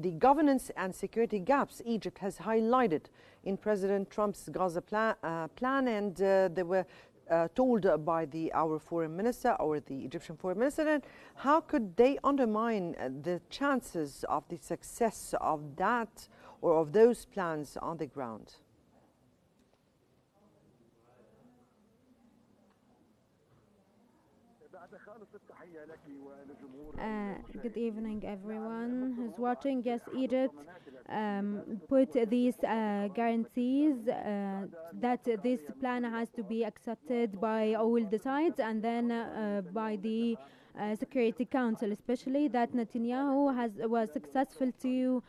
the governance and security gaps Egypt has highlighted in President Trump's Gaza plan, and they were told by our foreign minister, or the Egyptian foreign minister. And how could they undermine the chances of the success of that or of those plans on the ground? Good evening, everyone who's watching. Yes, Egypt put these guarantees that this plan has to be accepted by all the sides, and then by the Security Council, especially that Netanyahu was successful to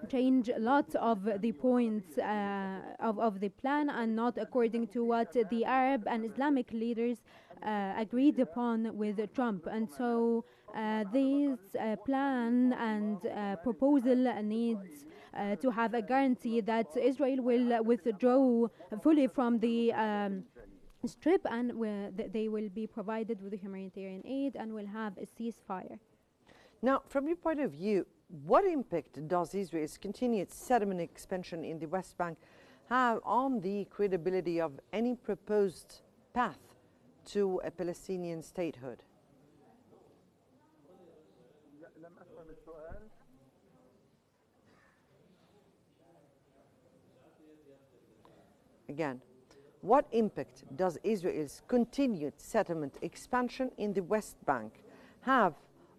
change lots of the points of the plan, and not according to what the Arab and Islamic leaders agreed upon with Trump. And so this plan and proposal needs to have a guarantee that Israel will withdraw fully from the Strip, and they will be provided with humanitarian aid and will have a ceasefire. Now, from your point of view, what impact does Israel's continued settlement expansion in the West Bank have on the credibility of any proposed path to a Palestinian statehood? Again, what impact does Israel's continued settlement expansion in the West Bank have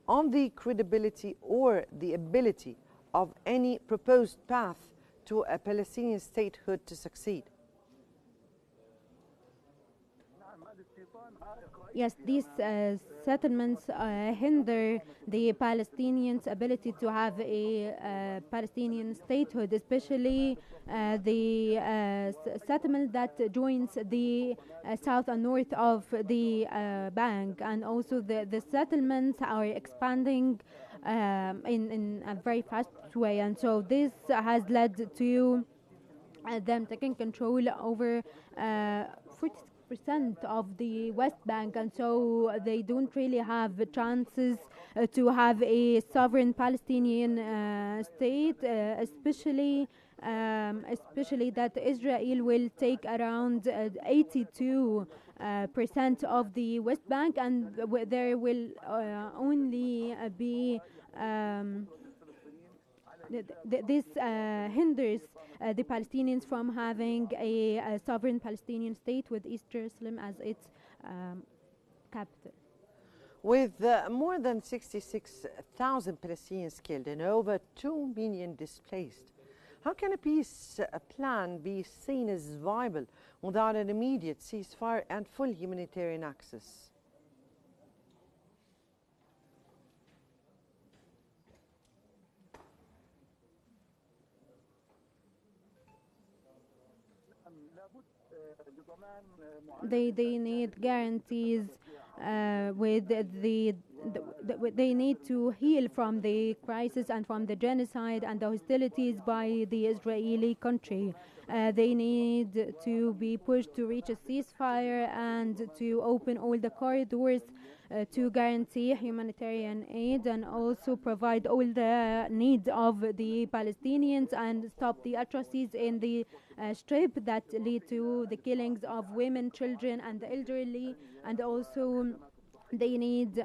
on the credibility or the ability of any proposed path to a Palestinian statehood to succeed? Yes, these settlements hinder the Palestinians' ability to have a Palestinian statehood, especially the settlement that joins the south and north of the bank, and also the settlements are expanding in a very fast way, and so this has led to them taking control over 40% of the West Bank, and so they don't really have chances to have a sovereign Palestinian state, especially that Israel will take around 82% of the West Bank, and there will only be this hinders the Palestinians from having a sovereign Palestinian state with East Jerusalem as its capital. With more than 66,000 Palestinians killed and over 2 million displaced, how can a peace plan be seen as viable without an immediate ceasefire and full humanitarian access? They need guarantees with they need to heal from the crisis and from the genocide and the hostilities by the Israeli country. They need to be pushed to reach a ceasefire and to open all the corridors to guarantee humanitarian aid, and also provide all the needs of the Palestinians and stop the atrocities in the Strip that lead to the killings of women, children and the elderly. And also they need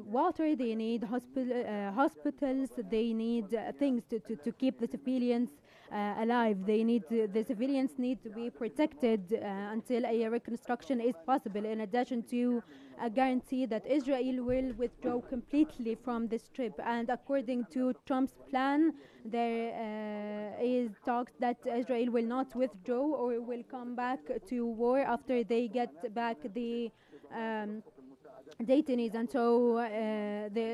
water, they need hospitals, they need things to keep the civilians alive. The civilians need to be protected until a reconstruction is possible, in addition to a guarantee that Israel will withdraw completely from the Strip. And according to Trump's plan, there is talks that Israel will not withdraw or will come back to war after they get back the detainees, and so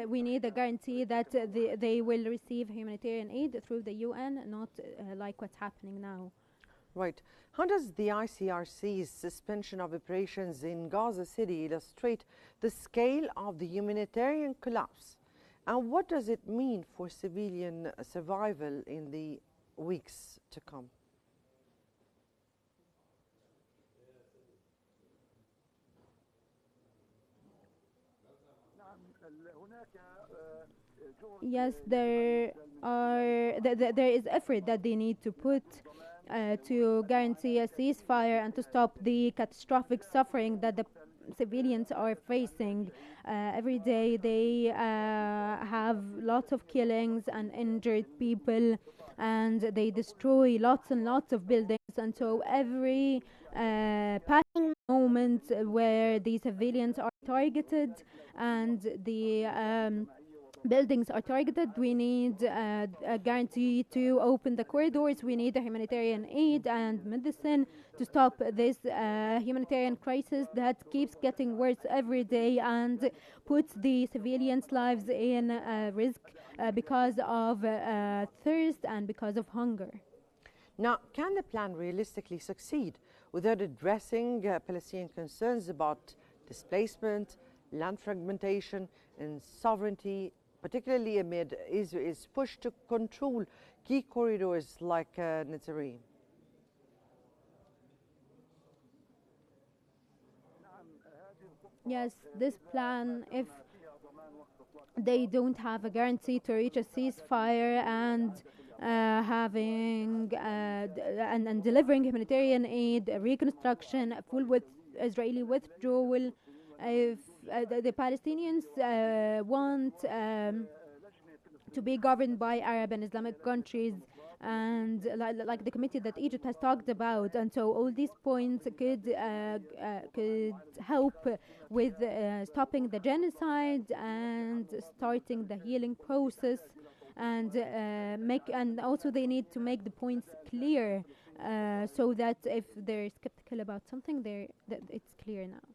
we need a guarantee that they will receive humanitarian aid through the UN, not like what's happening now. Right. How does the ICRC's suspension of operations in Gaza City illustrate the scale of the humanitarian collapse? And what does it mean for civilian survival in the weeks to come? Yes, there is effort that they need to put to guarantee a ceasefire and to stop the catastrophic suffering that the civilians are facing. Every day they have lots of killings and injured people, and they destroy lots and lots of buildings. And so every passing moment where the civilians are targeted and the buildings are targeted, we need a guarantee to open the corridors. We need the humanitarian aid and medicine to stop this humanitarian crisis that keeps getting worse every day and puts the civilians' lives in risk because of thirst and because of hunger. Now, can the plan realistically succeed without addressing Palestinian concerns about displacement, land fragmentation, and sovereignty, particularly amid Israel's push to control key corridors like Netzarim? Yes, this plan, if they don't have a guarantee to reach a ceasefire and and delivering humanitarian aid, reconstruction, full with Israeli withdrawal, if the Palestinians want to be governed by Arab and Islamic countries, and like the committee that Egypt has talked about, and so all these points could help with stopping the genocide and starting the healing process, and also they need to make the points clear so that if they're skeptical about something, that it's clear now.